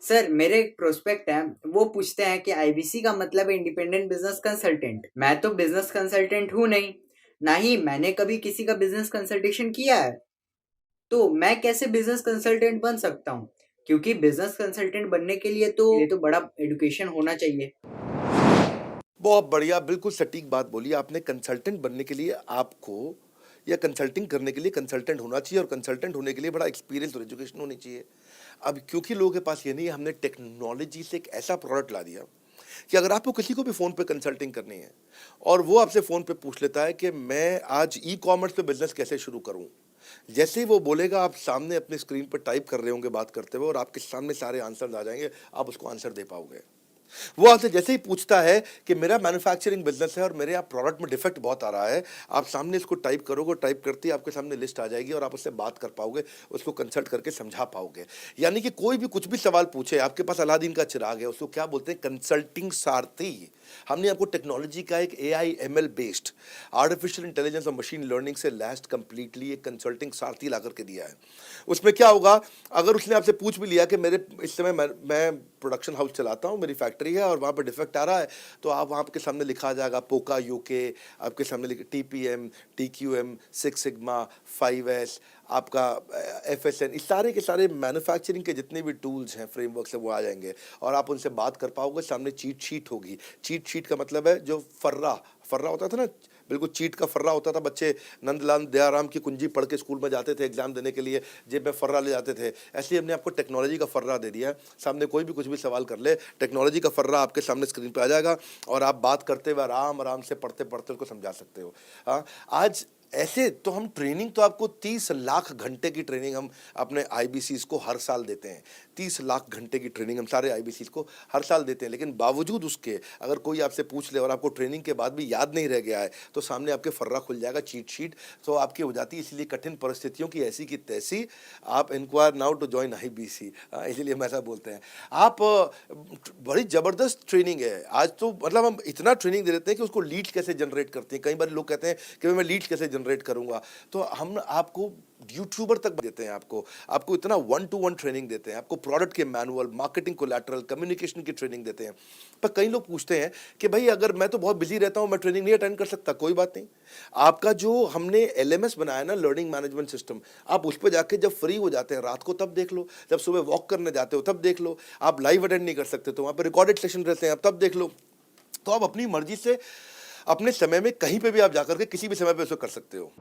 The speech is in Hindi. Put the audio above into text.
सर, मेरे एक प्रोस्पेक्ट है, वो पूछते हैं कि आईबीसी का मतलब है इंडिपेंडेंट बिजनेस कंसल्टेंट। मैं तो बिजनेस कंसल्टेंट हूँ नहीं, ना ही मैंने कभी किसी का बिजनेस कंसल्टेशन किया है। तो मैं कैसे बिजनेस कंसल्टेंट बन सकता हूँ? क्योंकि बिजनेस कंसल्टेंट बनने के लिए तो बड़ा एजुकेशन होना चाहिए। बहुत बढ़िया, बिल्कुल सटीक बात बोली आपने। कंसल्टेंट बनने के लिए आपको या कंसल्टिंग करने के लिए कंसल्टेंट होना चाहिए और कंसल्टेंट होने के लिए बड़ा एक्सपीरियंस और एजुकेशन होनी चाहिए। अब क्योंकि लोगों के पास ये नहीं है, हमने टेक्नोलॉजी से एक ऐसा प्रोडक्ट ला दिया कि अगर आपको किसी को भी फ़ोन पे कंसल्टिंग करनी है और वो आपसे फ़ोन पे पूछ लेता है कि मैं आज ई-कॉमर्स पे बिज़नेस कैसे शुरू करूँ? जैसे ही वो बोलेगा, आप सामने अपनी स्क्रीन पर टाइप कर रहे होंगे बात करते हुए और आपके सामने सारे आंसर्स आ जाएँगे, आप उसको आंसर दे पाओगे। वो आपसे जैसे ही पूछता है कि मेरा मैन्युफैक्चरिंग बिजनेस है और मेरे यहाँ प्रोडक्ट में डिफेक्ट बहुत आ रहा है, आप सामने इसको टाइप करोगे, टाइप करते ही आपके सामने लिस्ट आ जाएगी और आप उससे बात कर पाओगे, उसको कंसल्ट करके समझा पाओगे। यानी कि कोई भी कुछ भी सवाल पूछे, आपके पास अलादीन का चिराग है, उसको क्या बोलते हैं? कंसल्टिंग सारथी। हमने आपको टेक्नोलॉजी का एक AI ML based artificial intelligence और मशीन लर्निंग से लैस्ड कंप्लीटली एक कंसल्टिंग सारथी ला करके दिया है। उसमें क्या होगा, अगर उसने आपसे पूछ भी लिया कि मेरे इस समय मैं प्रोडक्शन हाउस चलाता हूँ, मेरी फैक्ट्री है और वहाँ पे डिफेक्ट आ रहा है, तो आप वहाँ आपके सामने लिखा आ जाएगा पोका यूके, आपके सामने लिखे TPM, TQM, six sigma, 5S, आपका एफएसएन, इस सारे के सारे मैन्युफैक्चरिंग के जितने भी टूल्स हैं, फ्रेमवर्क्स हैं, वो आ जाएंगे और आप उनसे बात कर पाओगे। सामने चीट शीट होगी। चीट शीट का मतलब है जो फर्रा फर्रा होता था ना, बिल्कुल चीट का फर्रा होता था। बच्चे नंदलाल दयाराम की कुंजी पढ़ के स्कूल में जाते थे एग्जाम देने के लिए, जेब में फर्रा ले जाते थे। ऐसे ही हमने आपको टेक्नोलॉजी का फर्रा दे दिया है। सामने कोई भी कुछ भी सवाल कर ले, टेक्नोलॉजी का फर्रा आपके सामने स्क्रीन पे आ जाएगा और आप बात करते हुए आराम आराम से पढ़ते पढ़ते उसको समझा सकते हो। हाँ, आज ऐसे तो हम ट्रेनिंग तो आपको 30 लाख घंटे की ट्रेनिंग हम अपने आईबीसीज को हर साल देते हैं। 30 लाख घंटे की ट्रेनिंग हम सारे आईबीसीज को हर साल देते हैं, लेकिन बावजूद उसके अगर कोई आपसे पूछ ले और आपको ट्रेनिंग के बाद भी याद नहीं रह गया है, तो सामने आपके फर्रा खुल जाएगा, चीट शीट तो आपकी हो जाती है। इसलिए कठिन परिस्थितियों की ऐसी की तैसी, आप inquire now to join IBC, इसीलिए हम ऐसा बोलते हैं। आप बड़ी ज़बरदस्त ट्रेनिंग है आज तो, मतलब हम इतना ट्रेनिंग दे देते हैं कि उसको लीड्स कैसे जनरेट करते हैं। कई बार लोग कहते हैं कि मैं लीड्स कैसे जनरेट करूंगा, तो हम आपको यूट्यूबर तक देते हैं। आपको आपको इतना 1-to-1 ट्रेनिंग देते हैं, आपको प्रोडक्ट के मैनुअल, मार्केटिंग कोलैटरल, कम्युनिकेशन की ट्रेनिंग देते हैं। पर कई लोग पूछते हैं कि भाई अगर मैं तो बहुत बिजी रहता हूं, मैं ट्रेनिंग नहीं अटेंड कर सकता। कोई बात नहीं, आपका जो हमने एलएमएस बनाया ना, लर्निंग मैनेजमेंट सिस्टम, आप उस पर जाके जब फ्री हो जाते हैं रात को तब देख लो, जब सुबह वॉक करने जाते हो तब देख लो, आप लाइव अटेंड नहीं कर सकते तो वहाँ पर रिकॉर्डेड सेशन रहते हैं, आप तब देख लो। तो आप अपनी मर्जी से अपने समय में कहीं पे भी आप जाकर के किसी भी समय पे उसको कर सकते हो।